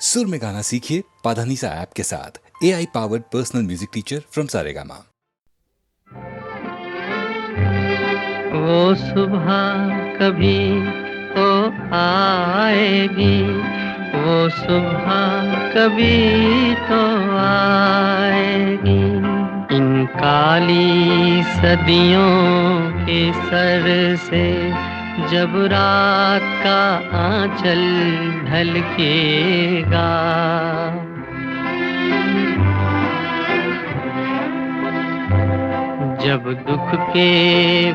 सुर में गाना सीखिए पाधानीसा ऐप के साथ। AI powered personal music teacher from Saregama. वो सुबह कभी तो आएगी, वो सुबह कभी तो आएगी। इन काली सदियों के सर से जब रात का आंचल ढलकेगा, जब दुख के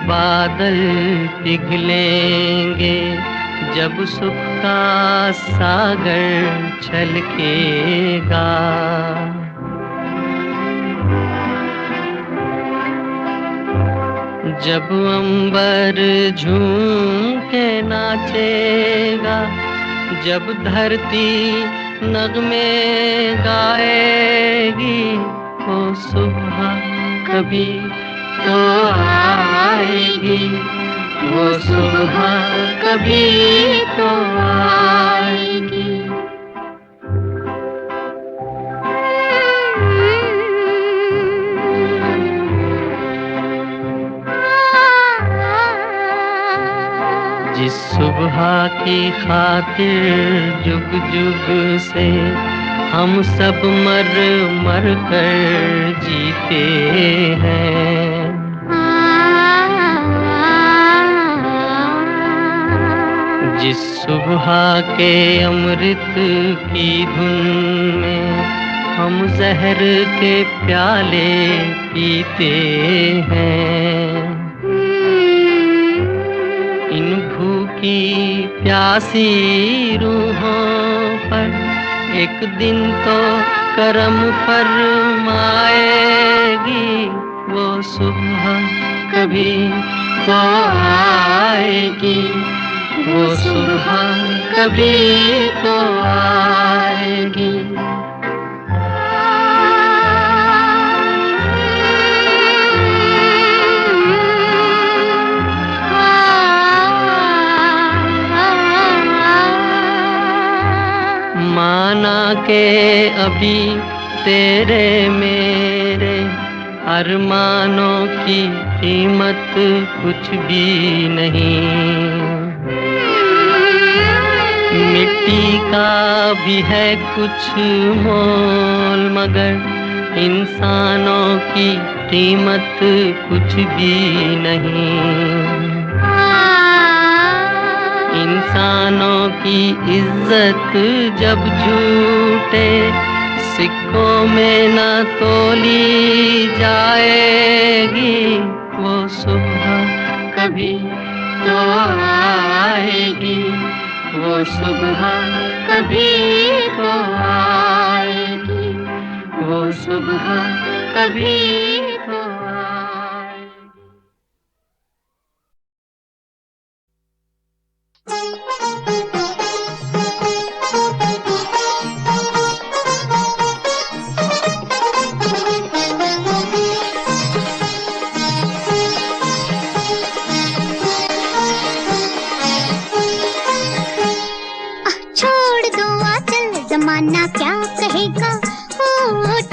बादल पिघलेंगे, जब सुख का सागर छलकेगा, जब अंबर झूम के नाचेगा, जब धरती नगमे गाएगी, वो सुबह कभी तो आएगी, वो सुबह कभी तो आएगी। जिस सुबह की खातिर जुग जुग से हम सब मर मर कर जीते हैं, जिस सुबह के अमृत की धुन में हम जहर के प्याले पीते हैं, इन भूखी प्यासी रूहों पर एक दिन तो करम फरमाएगी, वो सुबह कभी तो आएगी, वो सुबह कभी तो आएगी। माना के अभी तेरे मेरे अरमानों की कीमत कुछ भी नहीं, मिट्टी का भी है कुछ मोल, मगर इंसानों की कीमत कुछ भी नहीं। इंसानों की इज्जत जब झूठे सिक्कों में न तोली जाएगी, वो सुबह कभी तो आएगी, वो सुबह कभी तो आएगी, वो सुबह कभी तो आएगी। जमाना क्या कहेगा, ओ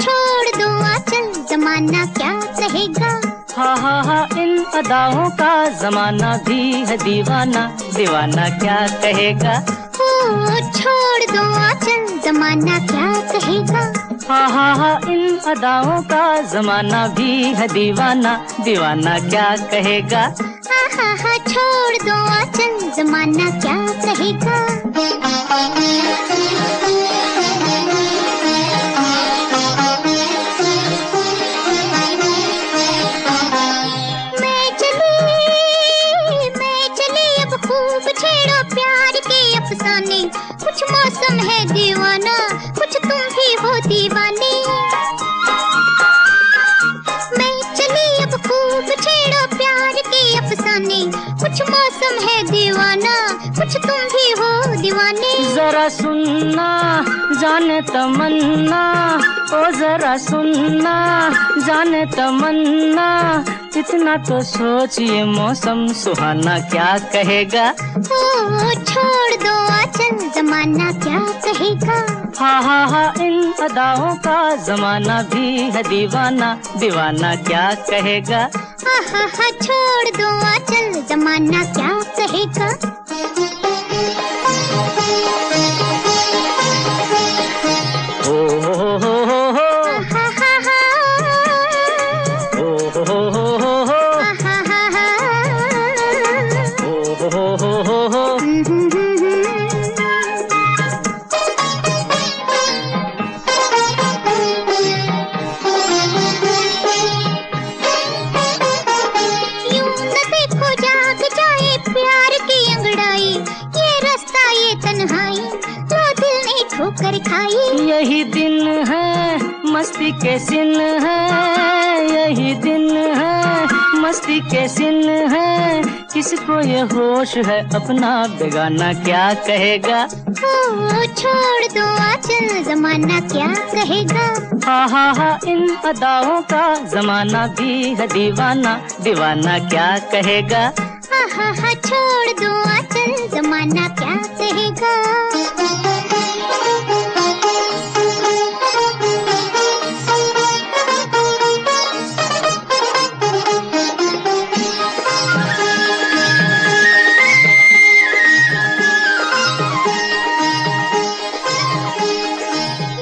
छोड़ दो आंचल, जमाना क्या कहेगा। हाँ हाँ हाँ, इन अदाओं का जमाना भी है दीवाना, दीवाना क्या कहेगा। ओ छोड़ दो आंचल, जमाना क्या कहेगा। हाँ हाँ हाँ, इन अदाओं का जमाना भी है दीवाना, दीवाना क्या कहेगा। हाँ हाँ हाँ, छोड़ दो आंचल, जमाना क्या कहेगा। कुछ मौसम है दीवाना, कुछ तुम भी हो दीवाने। मैं चली अब खूब छेड़ो प्यार के अफसाने, कुछ मौसम है दीवाना, कुछ तुम भी हो दीवाने। जरा सुनना जाने तमन्ना, ओ जरा सुनना जाने तमन्ना, इतना तो सोचिए मौसम सुहाना क्या कहेगा। ओ छोड़ दो आंचल, जमाना क्या कहेगा। हा इन अदाओं का जमाना भी है दीवाना, दीवाना क्या कहेगा। हा छोड़ दो आंचल, जमाना क्या कहेगा। ओ हो हा हा हा ओ हो हा हा हा ओ हो। यूं न देखो जाग जाए प्यार की अंगड़ाई, ये रास्ता ये तन्हाई, लो दिल ने ठोकर खाई। यही दिन है मस्ती के सिन है, यही दिन है मस्ती के सिन है, किसको ये होश है अपना बेगाना क्या कहेगा। ओ छोड़ दो आंचल, जमाना क्या कहेगा। हा इन अदाओं का जमाना भी है दीवाना, दीवाना क्या कहेगा। हा छोड़ दो आंचल, जमाना क्या कहेगा।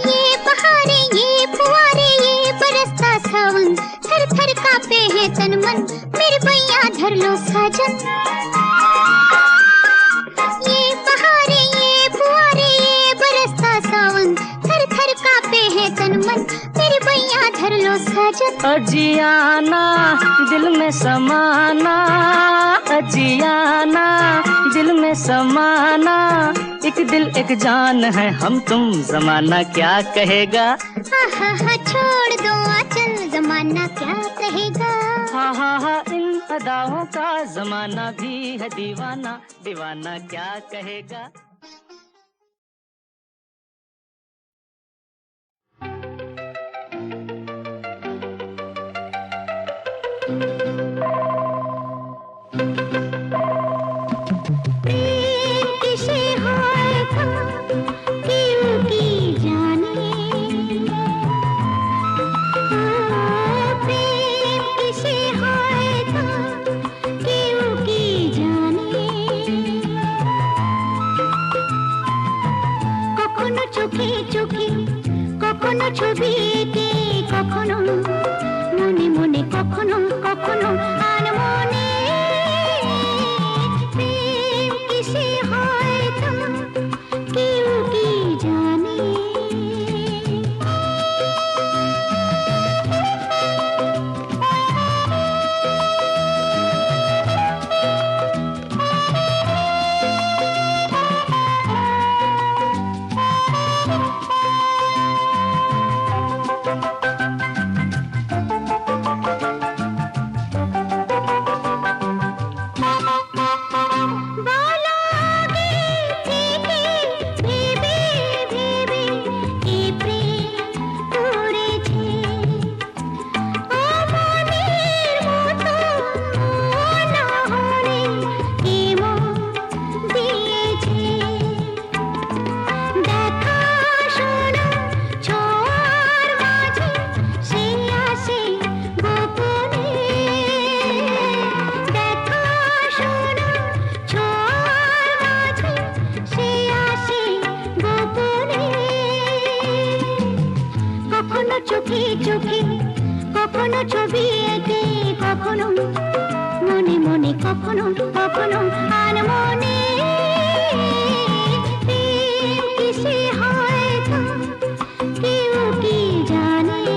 ये बहारे ये फुवारे ये बरसता सावन, थर थर कांपे है तन मन, मेरे भैया धर लो साजन। ये बहारे ये फुवारे ये बरसता सावन, थर थर कांपे है तन मन, मेरे भैया धर लो साजन। अजियाना दिल में समाना, अजियाना दिल में समाना, एक दिल एक जान है हम तुम, जमाना क्या कहेगा। हा छोड़ दो आंचल, जमाना क्या कहेगा। हा इन अदाओं का जमाना भी है दीवाना, दीवाना क्या कहेगा। किसे हाय था क्यों की जाने, प्रेम किसे हाय था क्यों की जाने। কখনো চোখে চোখে কখনো ছবিতে, কখনো মনে মনে, কখনো কখনো আনমনে। প্রেম কিসে হয় তা কেউ কি জানে। চোখে চোখে কখনো ছবি এঁকে, কখনো মনে মনে, কখনো কখনো আনমনে। প্রেম কিসে হয় তা কেউ কি জানে।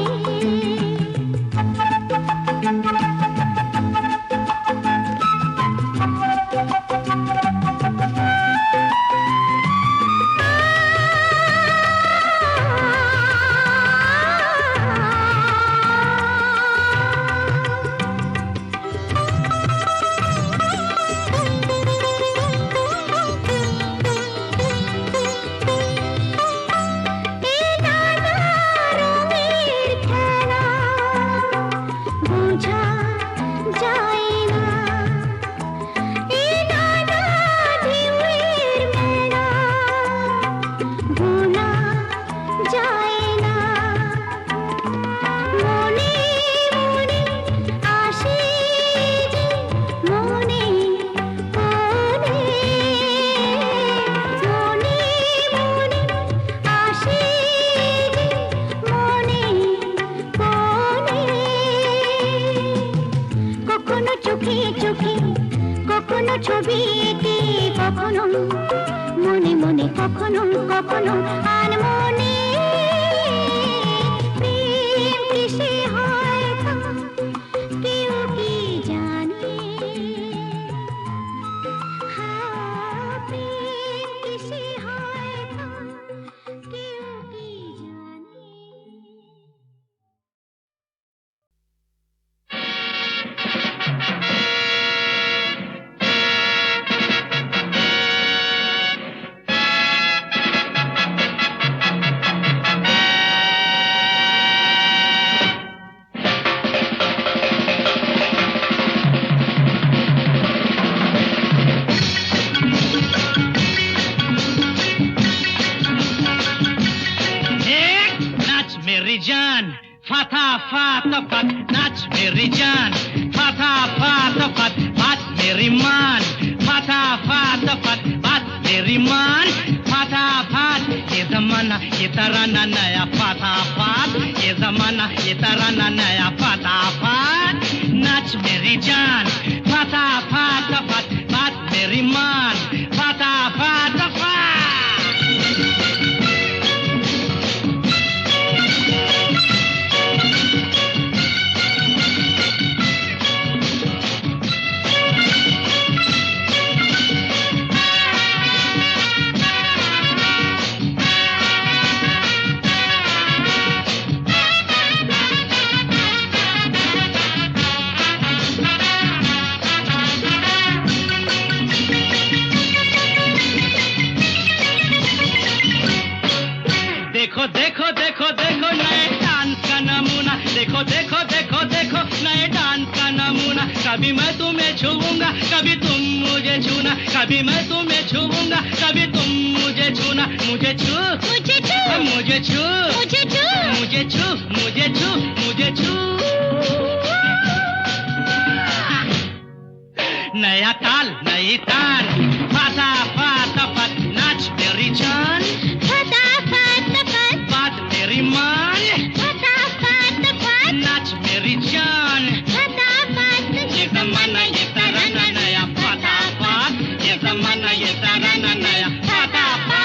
কখনো কখনো আনমনে প্রেম কিসে হয় কেউ কি জানে হ্যাঁ প্রেম কিসে হয় কেউ কি জানে मेरी जान फटा फट फट नाच मेरी जान फटा फट फट बात मेरी मान फटा फट फट बात मेरी मान फटा फट ये जमाना ये तराना नया फटा फट ये जमाना ये तराना नया फटा फट नाच मेरी जान फटा फट फट बात मेरी मान फटा फट फट देखो देखो देखो देखो नए डांस का नमूना देखो देखो देखो देखो नए डांस का नमूना कभी मैं तुम्हें छूऊंगा कभी तुम मुझे छूना कभी मैं तुम्हें छूऊंगा कभी तुम मुझे छूना मुझे छू मुझे छू मुझे छू मुझे छू मुझे छू मुझे छू मुझे छू नया ताल नई तान फाटा फाटा फट नाच मेरी जान फटाफट फट बात मेरी मान फटाफट फट नाच मेरी जान फटाफट ये जमाना ये तराना नया फटाफट ये जमाना ये तराना नया फटाफट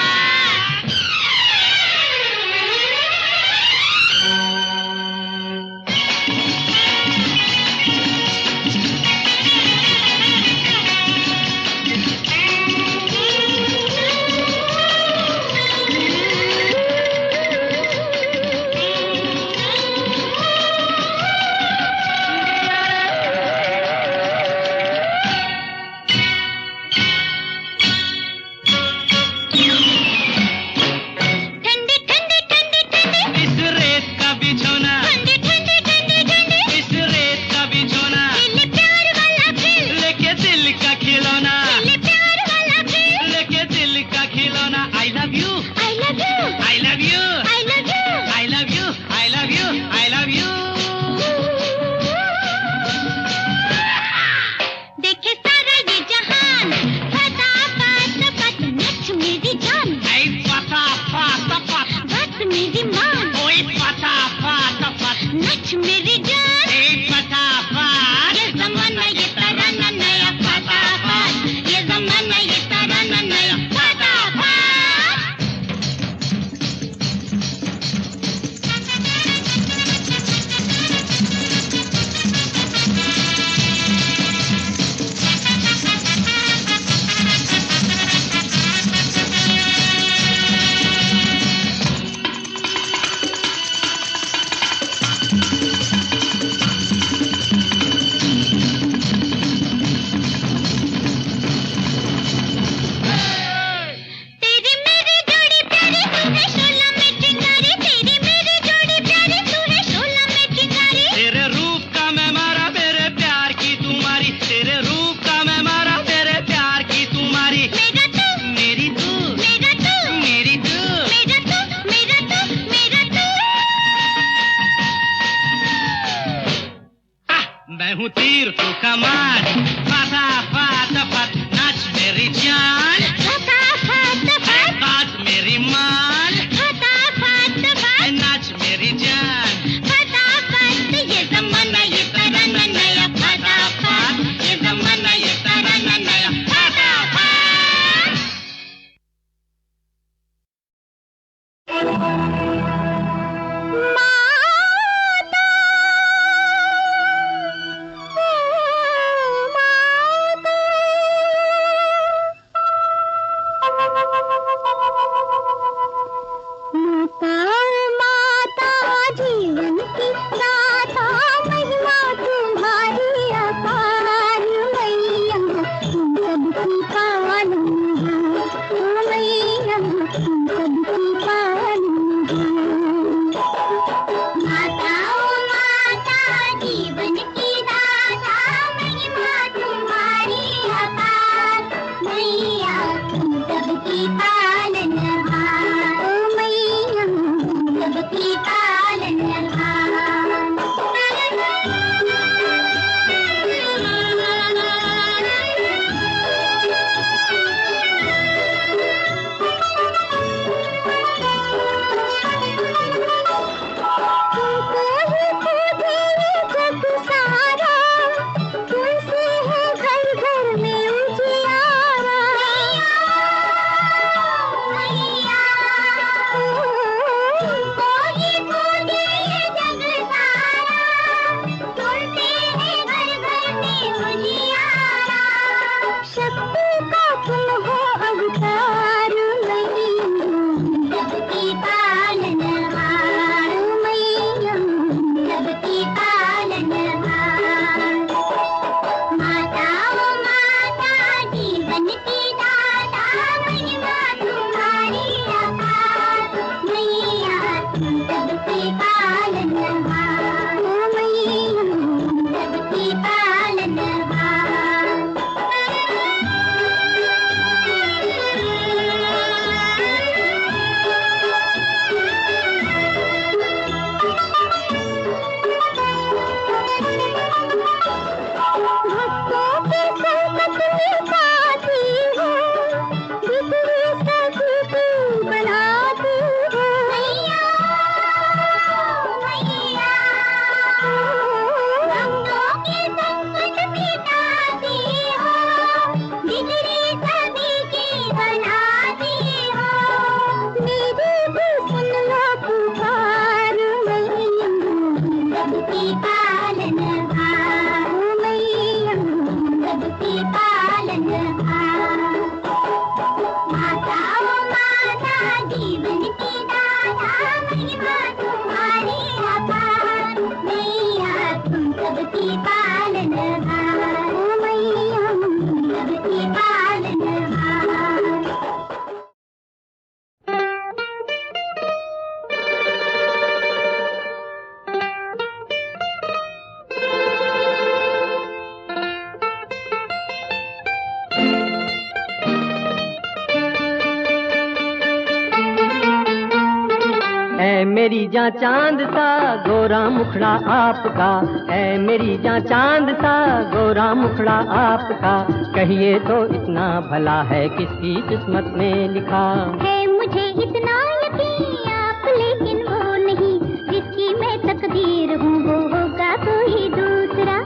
मेरी जान चांद सा गोरा मुखड़ा आपका है, मेरी जान चांद सा गोरा मुखड़ा आपका, कहिए तो इतना भला है किसकी किस्मत में लिखा है। मुझे इतना यकीन आप, लेकिन वो नहीं जिसकी मैं तकदीर हूँ, वो होगा कोई दूसरा।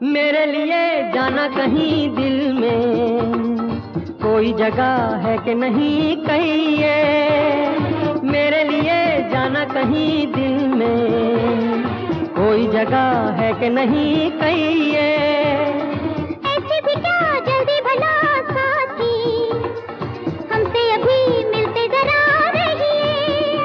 मेरे लिए जाना कहीं दिल में कोई जगह है कि नहीं कहिए, मेरे लिए जाना कहीं दिल में कोई जगह है कि नहीं कहिए। ऐसे भी क्या जल्दी भला साथी, हमसे अभी मिलते जरा रहिए।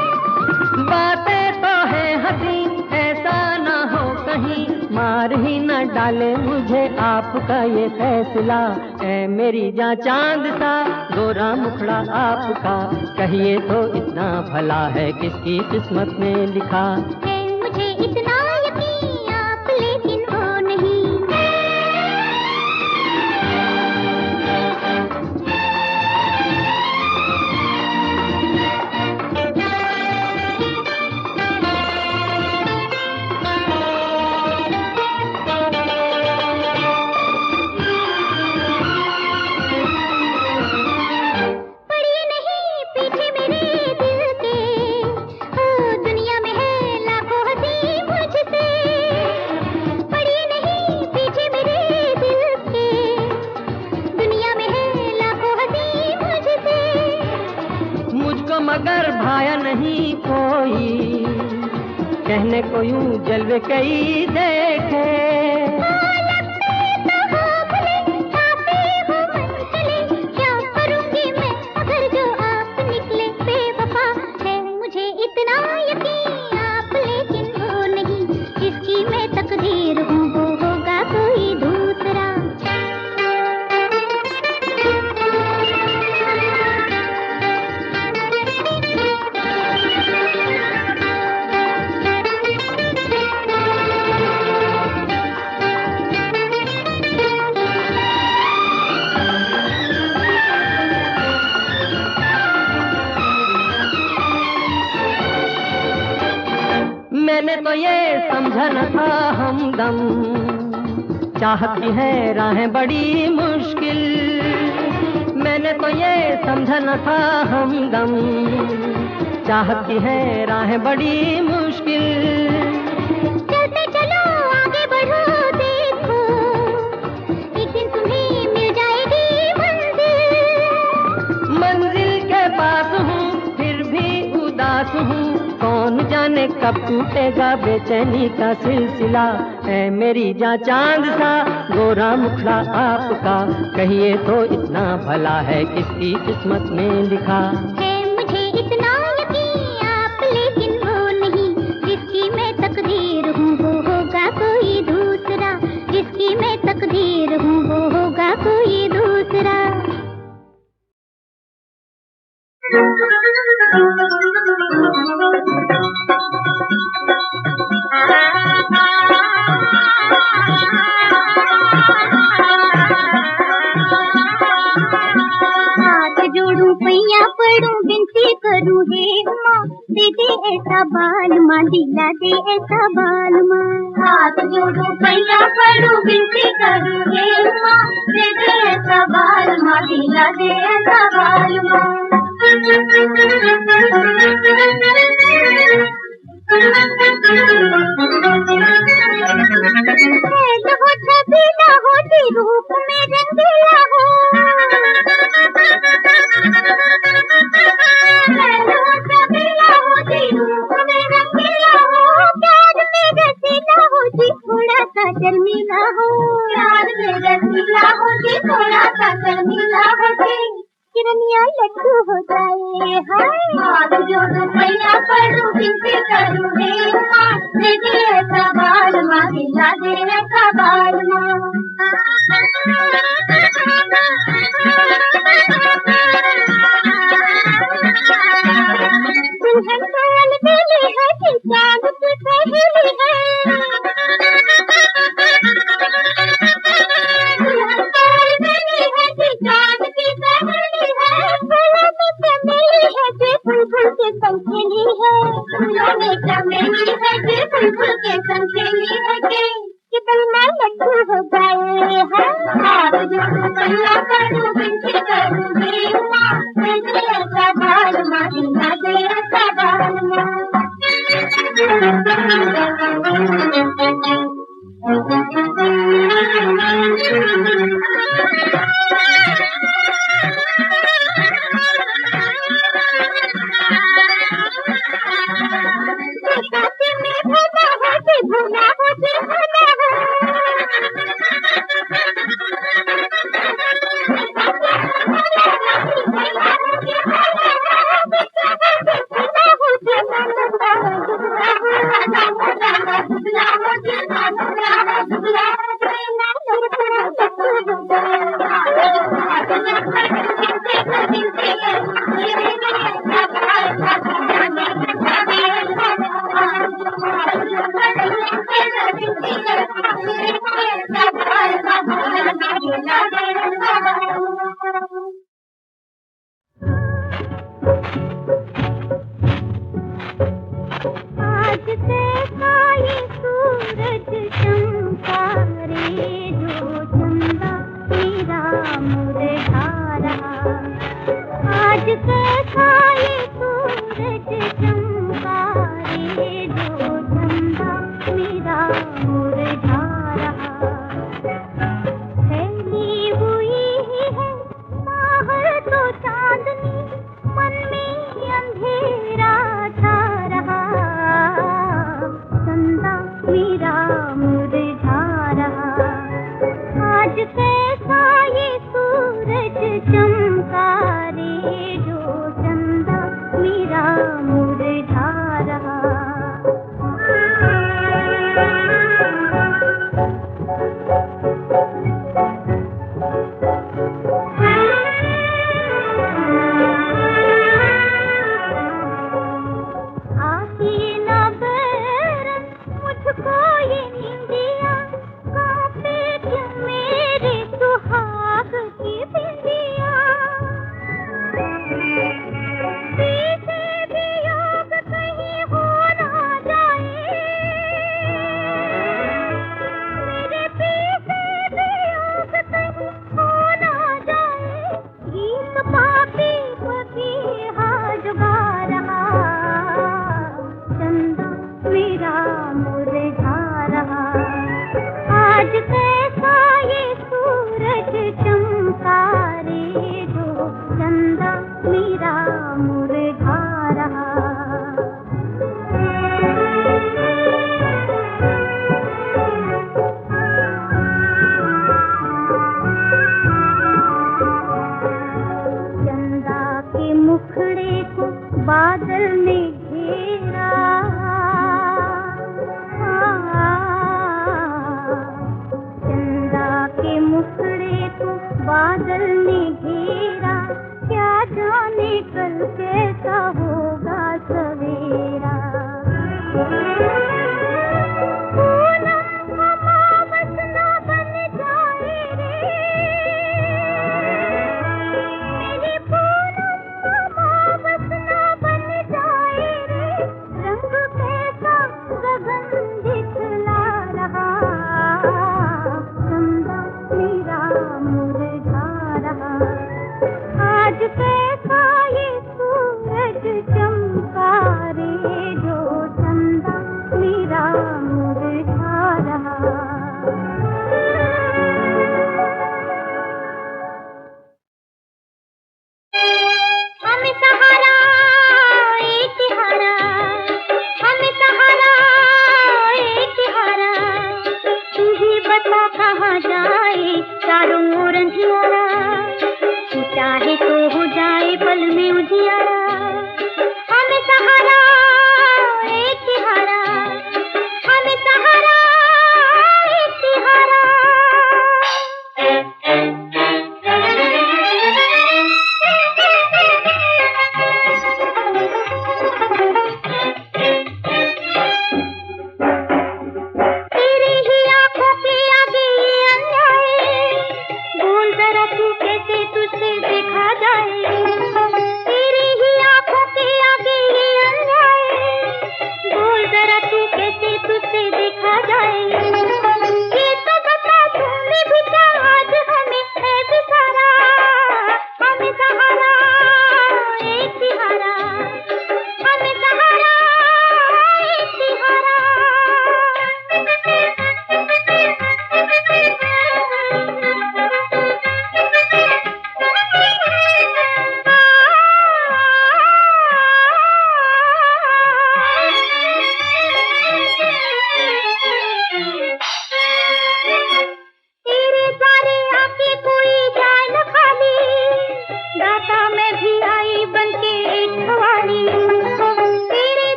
बातें तो है हसीन, ऐसा ना हो कहीं मार ही न डाले मुझे आपका ये फैसला। ऐ मेरी जान चांद सा गोरा मुखड़ा आपका, कहिए तो इतना भला है किसकी किस्मत में लिखा है। मुझे इतना यकीन आप, लेकिन वो नहीं। मैंने को यूं जलवे कई देखे। मैंने तो ये समझा न था हमदम, चाहत की है राहें बड़ी मुश्किल। मैंने तो ये समझा न था हमदम, चाहत की है राहें बड़ी मुश्किल। चलते चलो आगे बढ़ो देखो, एक दिन तुम्हें मिल जाएगी मंजिल। मंजिल के पास हूँ फिर भी उदास हूँ, कौन जाने कब टूटेगा बेचैनी का सिलसिला। है मेरी जान चांद सा गोरा मुखड़ा आपका, कहिए तो इतना भला है किसकी किस्मत में लिखा। है मुझे इतना यकीन आप लेकिन वो नहीं, जिसकी मैं तकदीर हूँ वो होगा कोई दूसरा। जिसकी मैं तकदीर हूँ वो होगा कोई दूसरा। हाथ जोड़ूं पैया पड़ूं विनती करूं हे माँ, दे दे ऐसा बाल माँ, दिला दे ऐसा बाल माँ। हाथ जोड़ूं पैया पड़ूं विनती करूं हे माँ, दे दे ऐसा बाल माँ, दिला दे ऐसा बाल माँ। हो छबीला हो जी रूप में रंगीला हो, हो छबीला हो जी रूप में रंगीला हो। प्यार में रसीला हो जी थोड़ा सा शर्मीला हो, प्यार में रसीला हो जी थोड़ा सा शर्मीला हो जी। किरनिया लड्डू हो जाए हाय, हाथ जोड़ो पैया पड़ूं विनती करूं हे माँ, दे दे ऐसा बाल माँ, दिला दे ऐसा बाल माँ। दुल्हन को अलबेली है कि चांद की सहेली है, दुल्हन को अलबेली है कि चांद की सहेली है। फूलों में चमेली है कि फूल के संग खेली है, फूलों में चमेली है कि फूल के संग खेली है कि कितना लड्डू हो गए हैं। हाथ जोड़ूं पैया पड़ूं विनती करूं हे माँ, दे दे ऐसा बाल माँ, दिला दे ऐसा बाल माँ। भूला हो जी भूला हो, आज कैसा ये सूरज चमका रे, जो चंदा मेरा मुरझा रहा। आज कैसा ये सूरज चमका रे, जो चंदा मेरा मुरझा रहा। फैली हुई है बाहर तो चांदनी, मन में अंधेरा छा रहा। आज कैसा ये सूरज चमका रे, जो चंदा मेरा मुरझा रहा।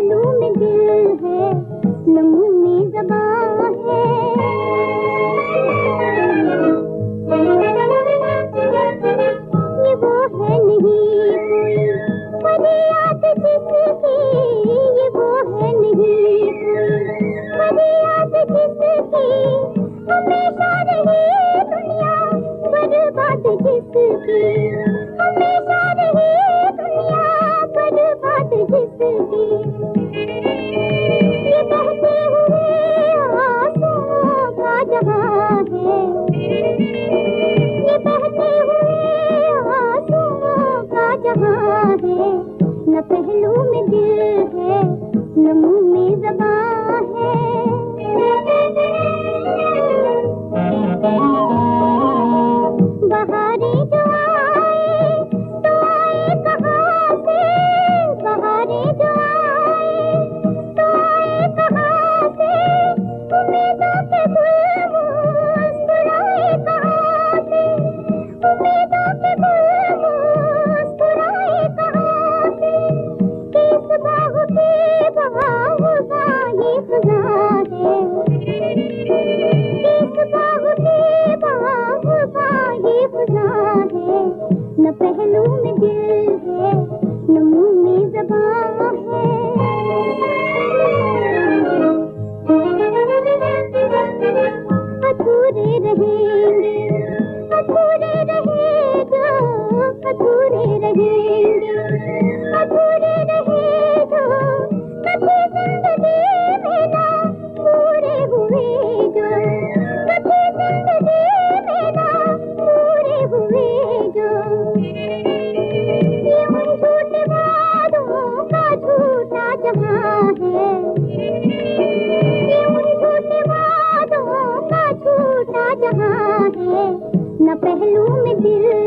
पहलू में दिल है, न मुंह में ज़बान है। ये वो है नहीं कोई फरियाद जिसकी, ये वो है नहीं कोई फरियाद जिसकी, हमेशा रही दुनिया बर्बाद जिसकी, हमेशा रही दुनिया बर्बाद जिसकी। ये बहते हुए आंसुओं का जहां है, ये बहते हुए आंसुओं का जहां है। न पहलू में दिल है, न मुंह में ज़बान है। बहारें जो आए तो आए कहाँ से, बहारें जो आए तो आए कहाँ से, उम्मीदों के गुल मुस्कुराए कहाँ से, उम्मीदों के गुल मुस्कुराए कहाँ से। किस बाग की बाहुबा ये ख़ुदा है, किस बाग की बाहुबा ये ख़ुदा है। न पहलू में दिल है, न मुंह में ज़बान है। अधूरे रहेंगे, अधूरे रहेगा, अधूरे रहेंगे, अधूरे रहेगा। कभी जिंदगी में ना पूरे हुए जो, कभी जिंदगी में ना पूरे हुए जो। ये उन झूठे वादों का झूठा जहां है, ये उन झूठे वादों का झूठा जहां है। न पहलू में दिल